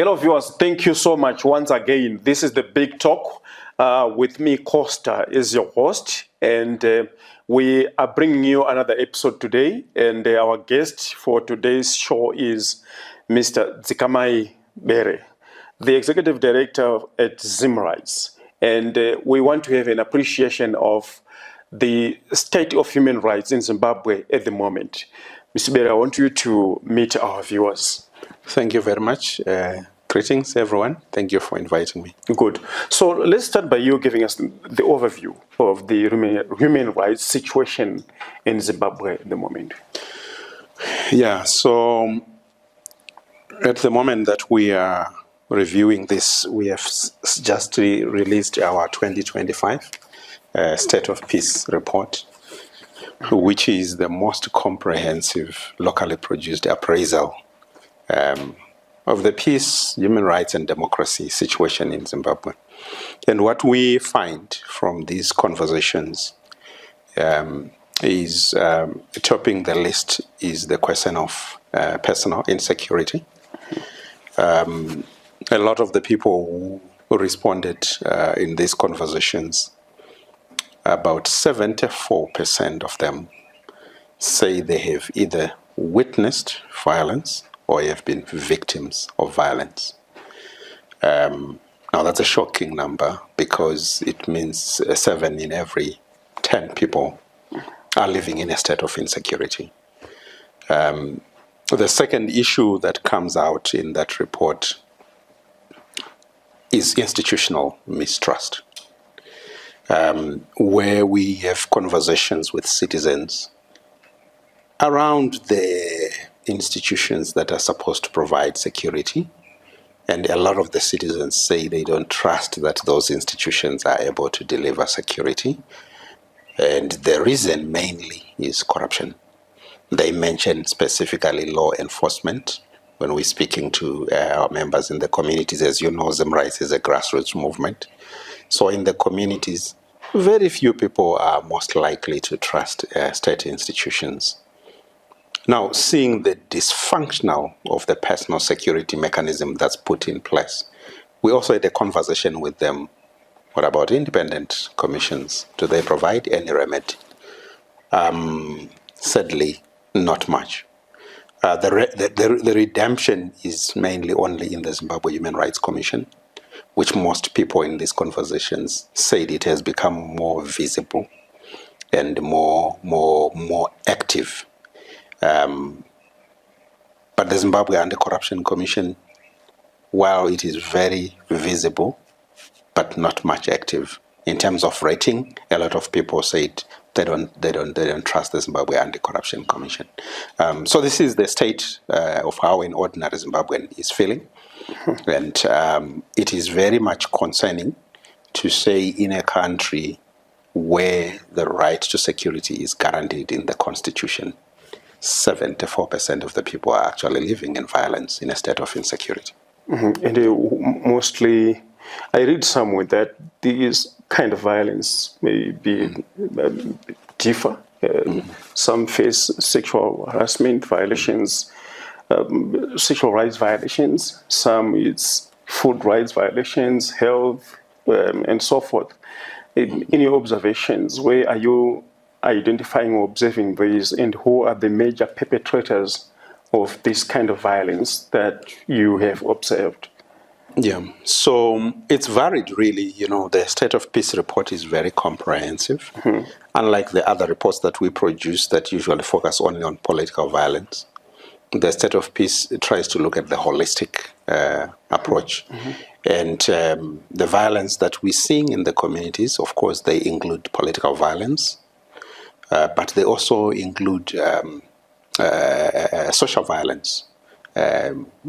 Hello viewers, thank you so much once again. This is the Big Talk. With me, Costa is your host, and we are bringing you another episode today. And our guest for today's show is Mr. Zikamai Bere, the Executive Director at Zim. And we want to have an appreciation of the state of human rights in Zimbabwe at the moment. Mr. Bere, I want you to meet our viewers. Thank you very much. Greetings, everyone. Thank you for inviting me. Good. So let's start by you giving us the overview of the human rights situation in Zimbabwe at the moment. Yeah, so at the moment that we are reviewing this, we have just released our 2025 State of Peace report, which is the most comprehensive locally produced appraisal of the peace, human rights, and democracy situation in Zimbabwe. And what we find from these conversations is topping the list is the question of personal insecurity. A lot of the people who responded in these conversations, about 74% of them say they have either witnessed violence or have been victims of violence. Now that's a shocking number because it means 7 in every 10 people are living in a state of insecurity. The second issue that comes out in that report is institutional mistrust, where we have conversations with citizens around the institutions that are supposed to provide security, and a lot of the citizens say they don't trust that those institutions are able to deliver security, and the reason mainly is corruption. They mention specifically law enforcement when we're speaking to our members in the communities. As you know, Zim is a grassroots movement, so in the communities very few people are most likely to trust state institutions. Now, seeing the dysfunctional of the personal security mechanism that's put in place, we also had a conversation with them. What about independent commissions? Do they provide any remedy? Sadly, not much. The redemption is mainly only in the Zimbabwe Human Rights Commission, which most people in these conversations said it has become more visible and more active. But the Zimbabwe Anti-Corruption Commission, while it is very visible, but not much active in terms of rating, a lot of people said they don't trust the Zimbabwe Anti-Corruption Commission. So this is the state of how an ordinary Zimbabwean is feeling, and it is very much concerning to say in a country where the right to security is guaranteed in the Constitution, 74% of the people are actually living in violence, in a state of insecurity. Mm-hmm. And mostly, I read somewhere that these kind of violence may be differ. Some face sexual harassment violations, sexual rights violations. Some it's food rights violations, health, and so forth. In your observations, where are you identifying or observing these, and who are the major perpetrators of this kind of violence that you have observed? Yeah, so it's varied really. You know, the State of Peace report is very comprehensive. Mm-hmm. Unlike the other reports that we produce that usually focus only on political violence, the State of Peace tries to look at the holistic approach. Mm-hmm. And the violence that we're seeing in the communities, of course, they include political violence, but they also include social violence,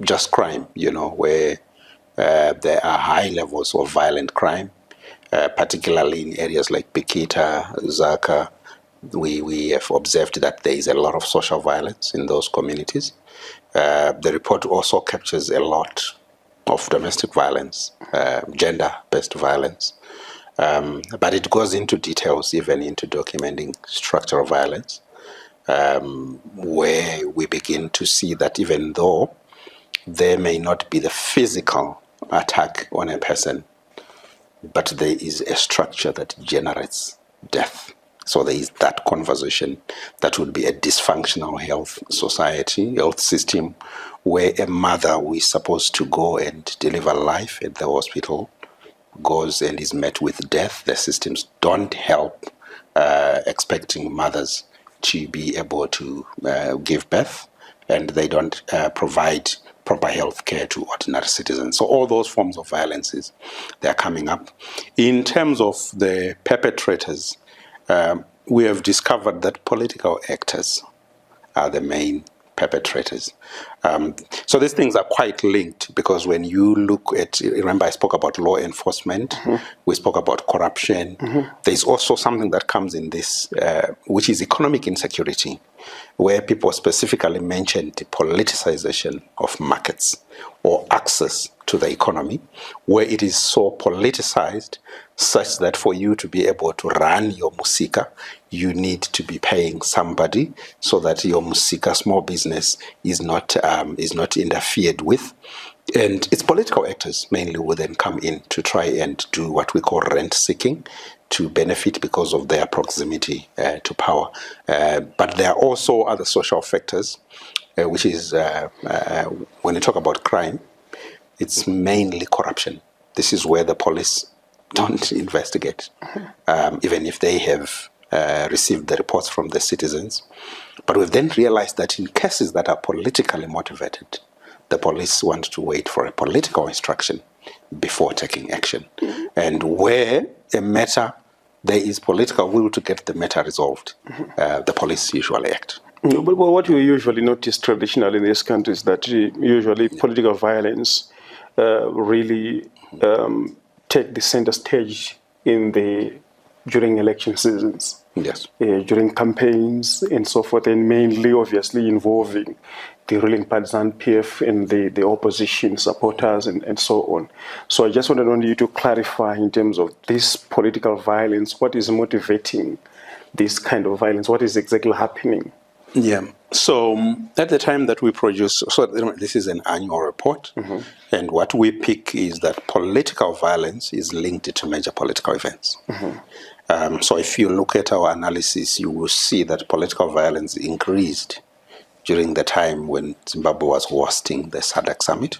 just crime, you know, where there are high levels of violent crime, particularly in areas like Pikita, Zaka. We have observed that there is a lot of social violence in those communities. The report also captures a lot of domestic violence, gender-based violence. But it goes into details, even into documenting structural violence, where we begin to see that even though there may not be the physical attack on a person, but there is a structure that generates death. So there is that conversation that would be a dysfunctional health society, health system, where a mother who is supposed to go and deliver life at the hospital goes and is met with death. The systems don't help expecting mothers to be able to give birth, and they don't provide proper health care to ordinary citizens. So all those forms of violences, they are coming up. In terms of the perpetrators, we have discovered that political actors are the main perpetrators. So these things are quite linked, because when you look at, remember I spoke about law enforcement, we spoke about corruption. There's also something that comes in this, which is economic insecurity, where people specifically mentioned the politicization of markets or access to the economy, where it is so politicized such that for you to be able to run your musika, you need to be paying somebody so that your musika small business is not interfered with. And it's political actors mainly will then come in to try and do what we call rent seeking, to benefit because of their proximity to power. But there are also other social factors, which is when you talk about crime, it's mainly corruption. This is where the police don't investigate, even if they have received the reports from the citizens. But we've then realized that in cases that are politically motivated, the police want to wait for a political instruction before taking action. And where a matter, there is political will to get the matter resolved, the police usually act. But what we usually notice traditionally in this country is that usually political violence really take the center stage during election seasons. Yes. During campaigns and so forth, and mainly obviously involving the ruling party ZANU-PF and the opposition supporters and so on. So I just wanted you to clarify in terms of this political violence, what is motivating this kind of violence? What is exactly happening? Yeah. So at the time that we produce, so this is an annual report, and what we pick is that political violence is linked to major political events. So if you look at our analysis, you will see that political violence increased during the time when Zimbabwe was hosting the SADC summit.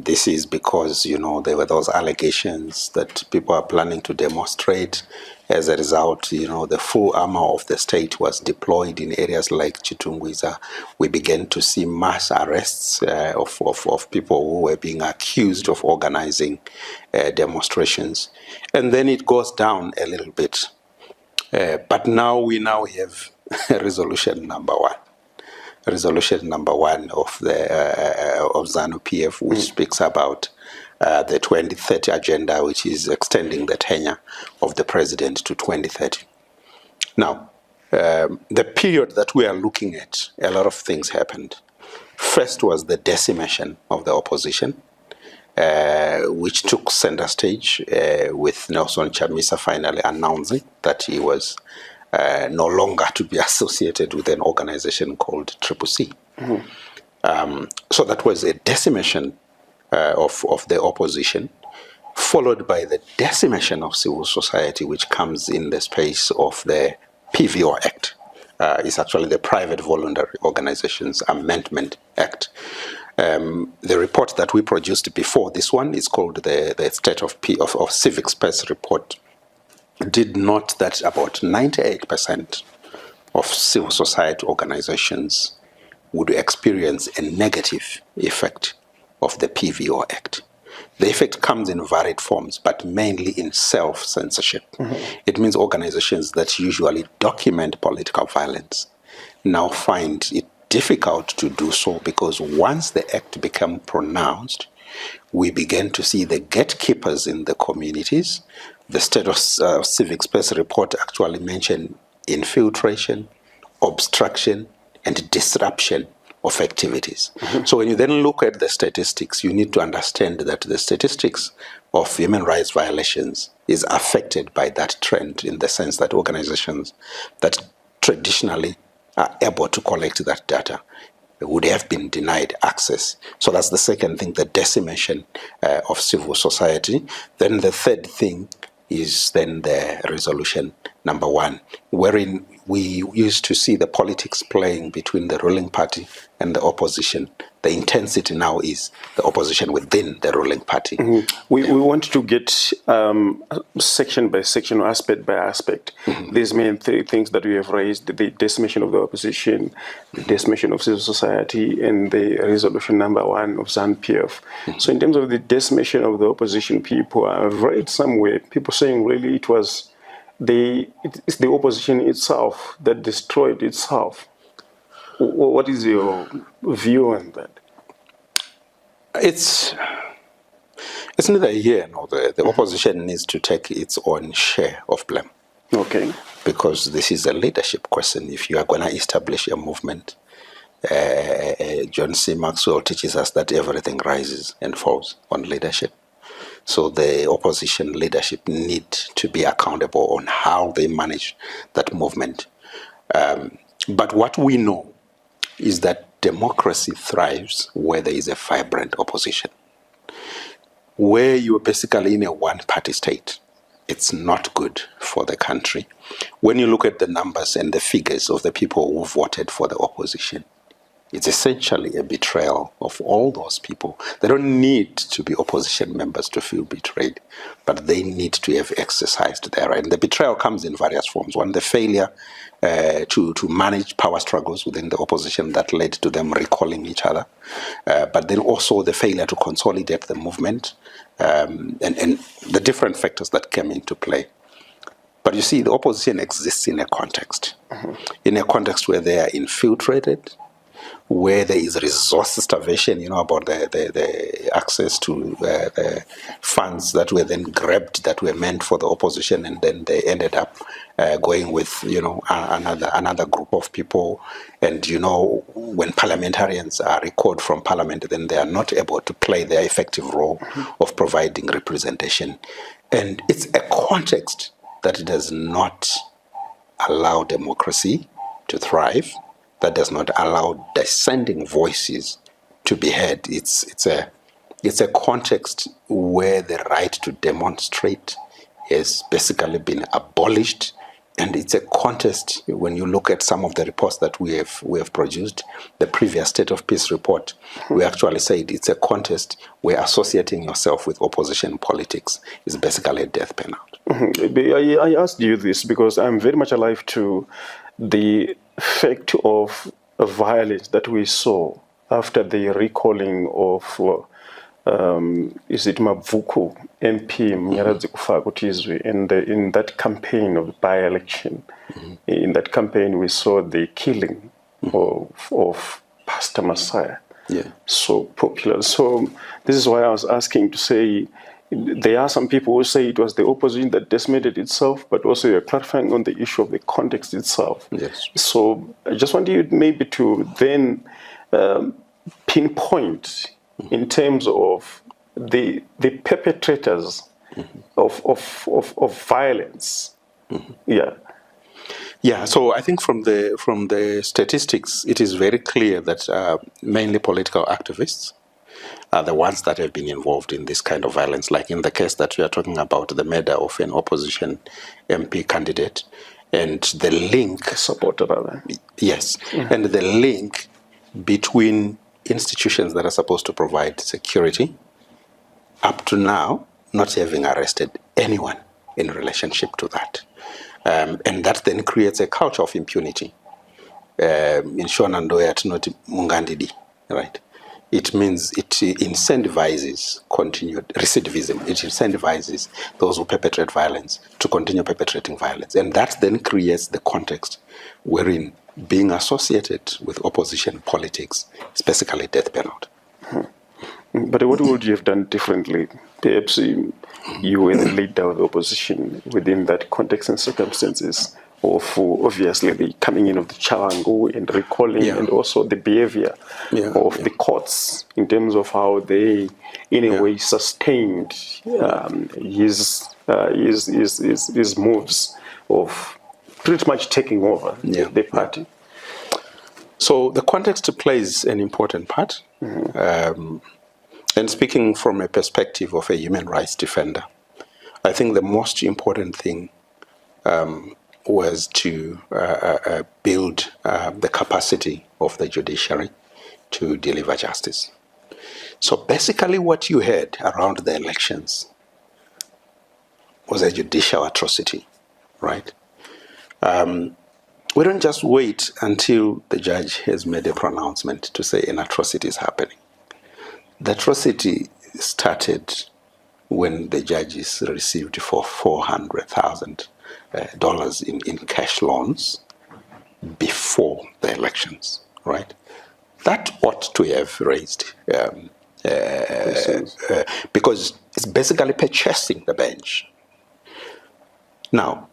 This is because, there were those allegations that people are planning to demonstrate. As a result, the full armor of the state was deployed in areas like Chitungwiza. We began to see mass arrests of people who were being accused of organizing demonstrations. And then it goes down a little bit. But now we have resolution number 1. Resolution number 1 of ZANU-PF, which speaks about the 2030 agenda, which is extending the tenure of the president to 2030. Now, the period that we are looking at, a lot of things happened. First was the decimation of the opposition, which took center stage with Nelson Chamisa finally announcing that he was no longer to be associated with an organization called CCC. So that was a decimation of the opposition, followed by the decimation of civil society, which comes in the space of the PVO Act. It's actually the Private Voluntary Organizations Amendment Act. The report that we produced before this one is called the State of Civic Space Report, did note that about 98% of civil society organizations would experience a negative effect of the PVO Act. The effect comes in varied forms, but mainly in self-censorship. It means organizations that usually document political violence now find it difficult to do so, because once the act becomes pronounced, we begin to see the gatekeepers in the communities. The State of Civic Space Report actually mentioned infiltration, obstruction, and disruption of activities. So when you then look at the statistics, you need to understand that the statistics of human rights violations is affected by that trend, in the sense that organizations that traditionally are able to collect that data would have been denied access. So that's the second thing, the decimation of civil society. Then the third thing is then the resolution number 1, wherein we used to see the politics playing between the ruling party and the opposition. The intensity now is the opposition within the ruling party. We want to get section by section, or aspect by aspect. These main three things that we have raised: the decimation of the opposition, the decimation of civil society, and the resolution number 1 of ZANU-PF. So in terms of the decimation of the opposition, people, I've read somewhere, people saying really it's the opposition itself that destroyed itself. What is your view on that? It's neither here nor there. The opposition needs to take its own share of blame. Okay. Because this is a leadership question. If you are going to establish a movement, John C. Maxwell teaches us that everything rises and falls on leadership. So the opposition leadership need to be accountable on how they manage that movement. But what we know is that democracy thrives where there is a vibrant opposition. Where you are basically in a one-party state, it's not good for the country. When you look at the numbers and the figures of the people who voted for the opposition, it's essentially a betrayal of all those people. They don't need to be opposition members to feel betrayed, but they need to have exercised their right. And the betrayal comes in various forms. One, the failure to manage power struggles within the opposition that led to them recalling each other, but then also the failure to consolidate the movement, and the different factors that came into play. But you see, the opposition exists in a context, in a context where they are infiltrated, where there is resource starvation, you know, about the access to the funds that were then grabbed, that were meant for the opposition, and then they ended up going with, you know, another group of people. And, you know, when parliamentarians are recalled from parliament, then they are not able to play their effective role of providing representation. And it's a context that does not allow democracy to thrive, that does not allow dissenting voices to be heard. It's a context where the right to demonstrate has basically been abolished, and it's a context, when you look at some of the reports that we have produced, the previous State of Peace report, we actually said it's a context where associating yourself with opposition politics is basically a death penalty. I asked you this because I'm very much alive to the fact of violence that we saw after the recalling of is it Mabvuku MP Mnyaradzi kufa kutizwe, and in that campaign of by-election, in that campaign we saw the killing of Pastor Messiah. Yeah. So popular. So this is why I was asking to say, there are some people who say it was the opposition that decimated itself, but also you're clarifying on the issue of the context itself. Yes. So I just want you maybe to then pinpoint in terms of the perpetrators of violence. Yeah. Yeah, so I think from the statistics, it is very clear that mainly political activists are the ones that have been involved in this kind of violence, like in the case that we are talking about, the murder of an opposition MP candidate, and the link... Supporter, rather. Yes, and the link between institutions that are supposed to provide security, up to now, not having arrested anyone in relationship to that. And that then creates a culture of impunity. In Shonandoya, not Mungandidi, right? It means it incentivizes continued recidivism. It incentivizes those who perpetrate violence to continue perpetrating violence. And that then creates the context wherein being associated with opposition politics is basically death penalty. But what would you have done differently? Perhaps you were the leader of the opposition within that context and circumstances of obviously the coming in of the Chalangu and recalling, and also the behavior of the courts in terms of how they, in a way, sustained his moves of pretty much taking over the party. So the context plays an important part. And speaking from a perspective of a human rights defender, I think the most important thing was to build the capacity of the judiciary to deliver justice. So basically what you had around the elections was a judicial atrocity, right? We don't just wait until the judge has made a pronouncement to say an atrocity is happening. The atrocity started when the judges received for $400,000 in cash loans before the elections, right? That ought to have raised, because it's basically purchasing the bench. Now,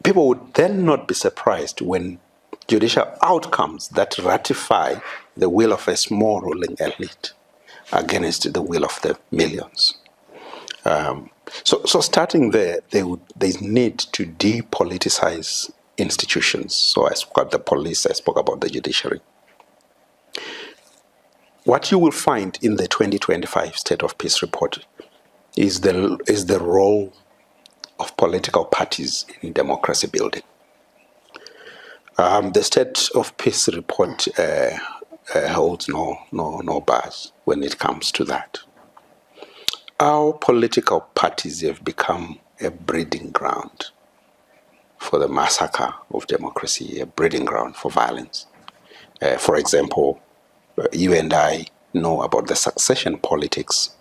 people would then not be surprised when judicial outcomes that ratify the will of a small ruling elite against the will of the millions. So starting there, they need to depoliticize institutions. So I spoke about the police, I spoke about the judiciary. What you will find in the 2025 State of Peace report is the role of political parties in democracy building. The State of Peace report holds no bars when it comes to that. Our political parties have become a breeding ground for the massacre of democracy, a breeding ground for violence. For example, you and I know about the succession politics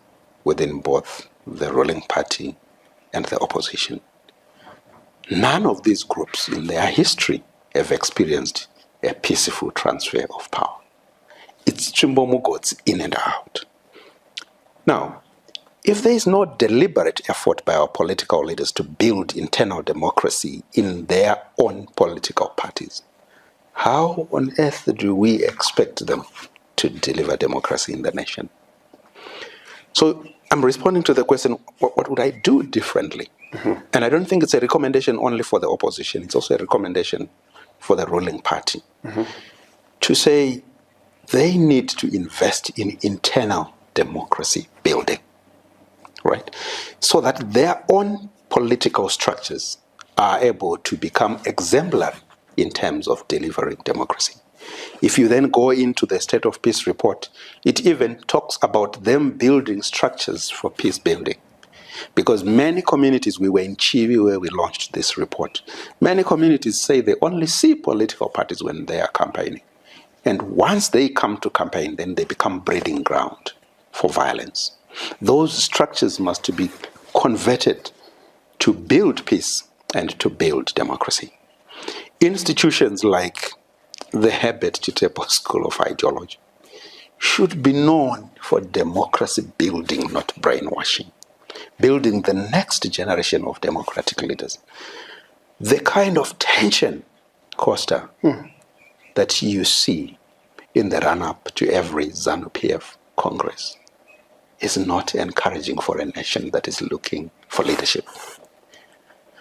within both the ruling party and the opposition. None of these groups in their history have experienced a peaceful transfer of power. It's Chimbomugots in and out. Now, if there is no deliberate effort by our political leaders to build internal democracy in their own political parties, how on earth do we expect them to deliver democracy in the nation? So I'm responding to the question, what would I do differently? And I don't think it's a recommendation only for the opposition, it's also a recommendation for the ruling party to say they need to invest in internal democracy building, right? So that their own political structures are able to become exemplary in terms of delivering democracy. If you then go into the State of Peace report, it even talks about them building structures for peace building. Because many communities, we were in Chivi where we launched this report, many communities say they only see political parties when they are campaigning. And once they come to campaign, then they become breeding ground for violence. Those structures must be converted to build peace and to build democracy. Institutions like the Herbert Chitepo School of Ideology should be known for democracy building, not brainwashing. Building the next generation of democratic leaders. The kind of tension, Costa, that you see in the run-up to every ZANU PF Congress is not encouraging for a nation that is looking for leadership.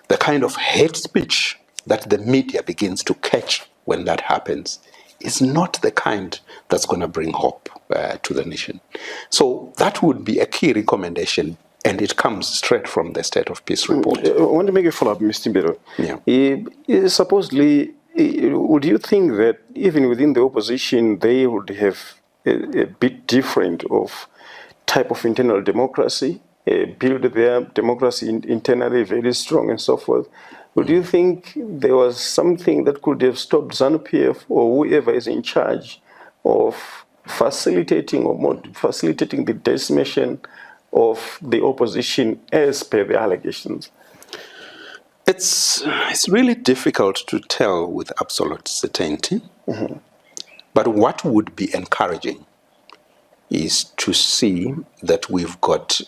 The kind of hate speech that the media begins to catch when that happens is not the kind that's going to bring hope to the nation. So that would be a key recommendation, and it comes straight from the State of Peace report. I want to make a follow-up, Mr. Biro. Yeah. Supposedly, would you think that even within the opposition, they would have a bit different of type of internal democracy, build their democracy internally very strong and so forth? Would you think there was something that could have stopped ZANU-PF or whoever is in charge of facilitating facilitating the decimation of the opposition as per the allegations? It's really difficult to tell with absolute certainty. But what would be encouraging is to see that we've got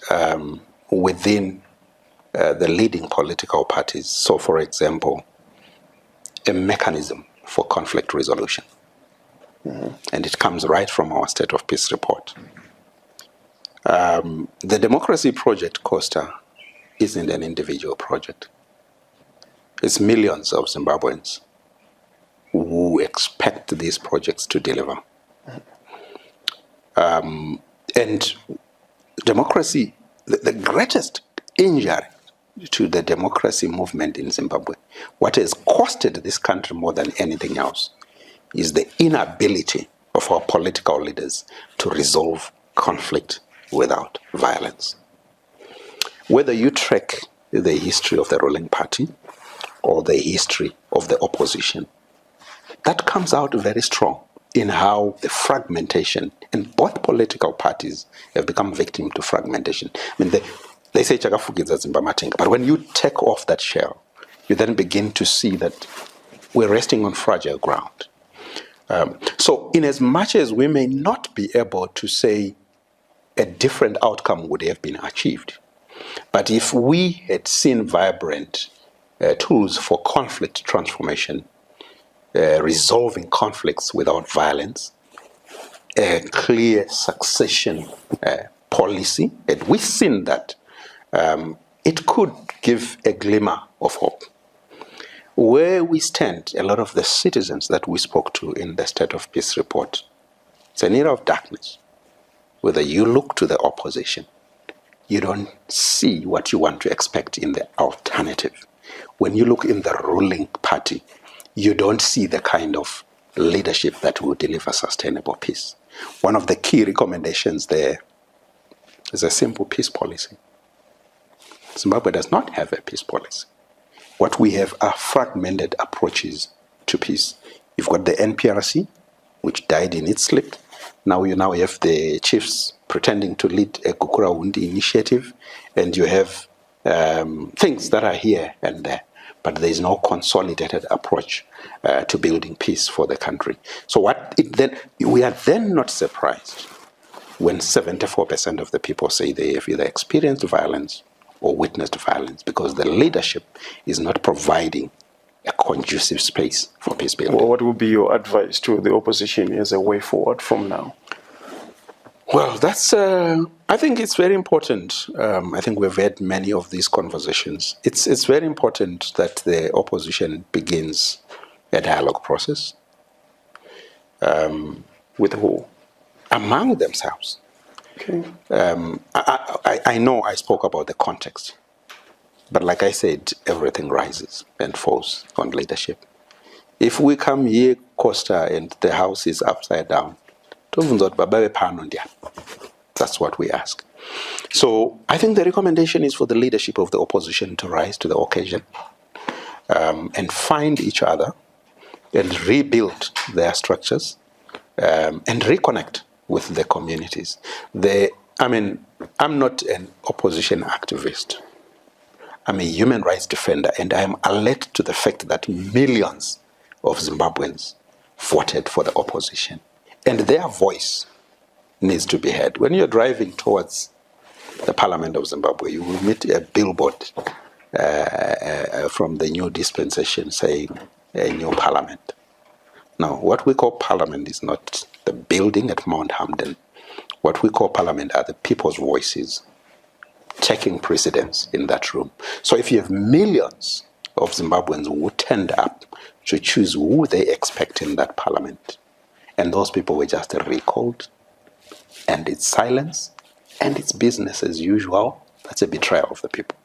within the leading political parties, so for example, a mechanism for conflict resolution. And it comes right from our State of Peace report. The Democracy Project, Costa, isn't an individual project. It's millions of Zimbabweans who you expect these projects to deliver. And democracy, the greatest injury to the democracy movement in Zimbabwe, what has costed this country more than anything else, is the inability of our political leaders to resolve conflict without violence. Whether you track the history of the ruling party or the history of the opposition, that comes out very strong in how the fragmentation, and both political parties have become victim to fragmentation. I mean, they say chakafukidza dzimba matenga, but when you take off that shell, you then begin to see that we're resting on fragile ground. So in as much as we may not be able to say a different outcome would have been achieved, but if we had seen vibrant tools for conflict transformation, resolving conflicts without violence, a clear succession policy, and we've seen that, it could give a glimmer of hope. Where we stand, a lot of the citizens that we spoke to in the State of Peace report, it's an era of darkness. Whether you look to the opposition, you don't see what you want to expect in the alternative. When you look in the ruling party, you don't see the kind of leadership that will deliver sustainable peace. One of the key recommendations there is a simple peace policy. Zimbabwe does not have a peace policy. What we have are fragmented approaches to peace. You've got the NPRC, which died in its sleep. Now you have the chiefs pretending to lead a Kukura Wundi initiative, and you have things that are here and there, but there is no consolidated approach to building peace for the country. So we are then not surprised when 74% of the people say they have either experienced violence or witnessed violence, because the leadership is not providing a conducive space for peace building. Well, what would be your advice to the opposition as a way forward from now? Well, that's, I think it's very important. I think we've had many of these conversations. It's very important that the opposition begins a dialogue process. With who? Among themselves. Okay. I know I spoke about the context, but like I said, everything rises and falls on leadership. If we come here, Costa, and the house is upside down, that's what we ask. So I think the recommendation is for the leadership of the opposition to rise to the occasion and find each other and rebuild their structures and reconnect with the communities. I'm not an opposition activist. I'm a human rights defender, and I am alert to the fact that millions of Zimbabweans voted for the opposition, and their voice needs to be heard. When you're driving towards the Parliament of Zimbabwe, you will meet a billboard from the new dispensation saying a new parliament. Now, what we call parliament is not the building at Mount Hamden. What we call parliament are the people's voices taking precedence in that room. So if you have millions of Zimbabweans who turned up to choose who they expect in that parliament, and those people were just recalled, and it's silence, and it's business as usual, that's a betrayal of the people.